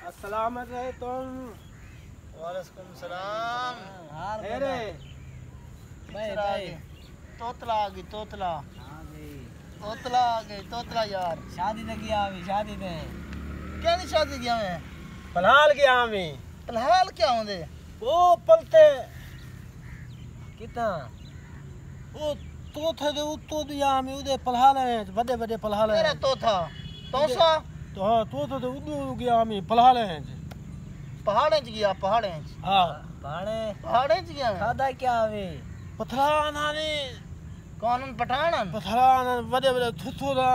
अस्सलाम वालेकुम। वालेकुम सलाम। अरे भाई भाई तोतला आ गई तोतला। हाँ भाई तोतला आ गई तोतला यार। शादी ने किया अभी शादी ने क्या नहीं शादी किया मैं पलहाल गया हमें फिलहाल क्या होंगे वो पलते कितना वो तो थे तो दिया हमें उधर पलहाल हैं बड़े बड़े पलहाल मेरा हैं तो था तोसा तो हाँ तो उधर गया हमें पलहाल हैं पहाड़े च गया पहाड़े च हाँ पहाड़े च गया मैं खादा क्या अभी पथरा नानी कौन पठान पथरा बड़े बड़े थुथुरा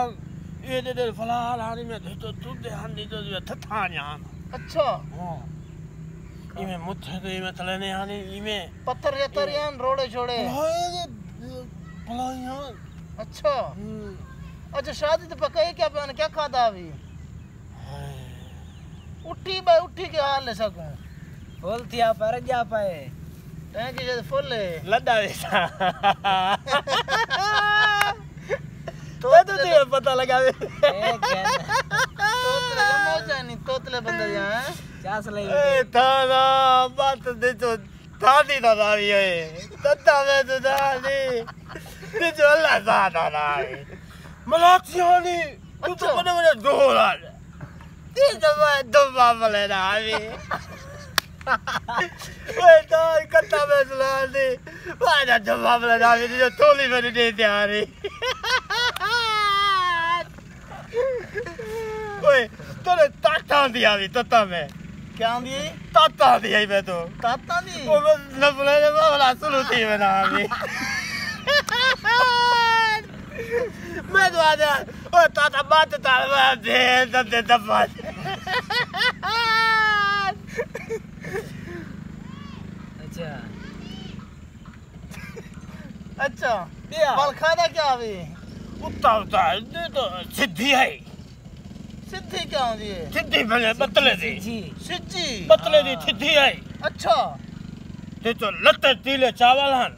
ये दे पलहाल हानी में तो दे हानी तो थथा यहाँ अच्छा हाँ इमे मुथे तो इमे तलेने हानी इमे पत्थर जत्थर यान रोड़े छोड़े पलाइयां अच्छा अच्छा शादी तो पक्का है क्या बहन क्या खादा अभी उठी भाई उठी के हाल ले सकूं फुल थिया पर जा पाए टैंक के फुल है लड्डा देसा तो तुझे पता लगा तोतले मौजा नहीं तोतले बंदे यहाँ चास ले ए थाना बात दे तो थादी ना दावी है तत्ता में तो दादी दे जो अल्लाह सादा ना है मलाचियानी तू तो बड़े बड़े दोहरा ये जब दो बाबले ना अभी ओए तो कत्ता में सुनादी वादा जब बाबले ना अभी जो थोली में दे दियारी ओए तोने ताता दिया अभी तत्ता में क्या दी ताता दिया ही मैं तो ताता दी वो नफले ने बाबला सुलूती में ना अभी मैं तो आजा ओ ताता बात ताल में दे दे दबा अच्छा अच्छा दिया बल खादा क्या अभी उता उता दे तो सिद्धि है सिद्धि क्या होती है सिद्धि बने बतले दी जी सिद्धि बतले दी सिद्धि है अच्छा दे तो लत्ते तीले चावल हन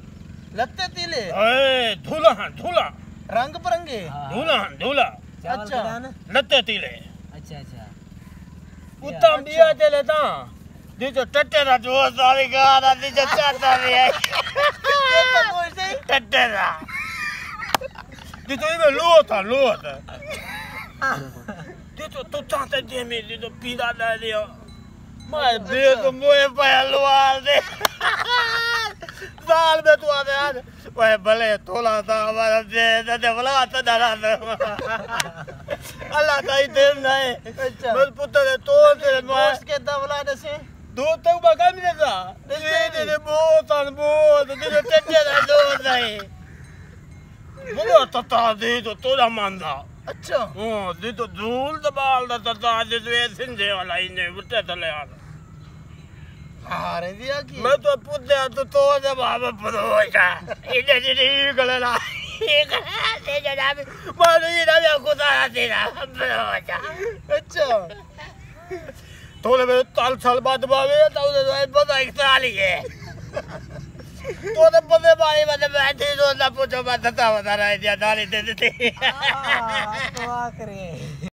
लत्ते तीले ओए धूला हन धूला रंग बिरंगे धूला हन धूला चावल अच्छा। अच्छा लत्ते तीले अच्छा अच्छा उता बिया ते लेता दे तो टट्टे दा जो सारी गाना दे जो चाहता भी है ये तो बोल से टट्टे दा दे तो ये लो था दे तो चाहते दे में दे तो पीड़ा दे दियो मैं दे तो मोए पाया लुआल दे साल में तू आदे यार वह भले थोड़ा सा हमारा दे भला आता डरा दे अल्लाह का ही देन नहीं अच्छा मेरे पुत्र तो तेरे गोश्त के दवलाने से दो तक बगा मिलेगा दे बहुत दे टट्टे दा दो नहीं बोलो तता दे तो तोड़ा मानदा अच्छा हां दे तो धूल दबाल दा तता दे सिंधे वाला इने बुट्टे तले आ हारे दिया की मैं तो पुद्दे तो जवाब परोजा इने जी गलना ये दे जनाब मानो ये ना खुदा तेरा परोजा अच्छा थोड़े में ताल साल बाद बावे तो उधर पता एक साल ही है तो बंदे भाई बंदे बैठे तो ना पूछो मैं तता बता रहा है दाली दे देते तो आ करे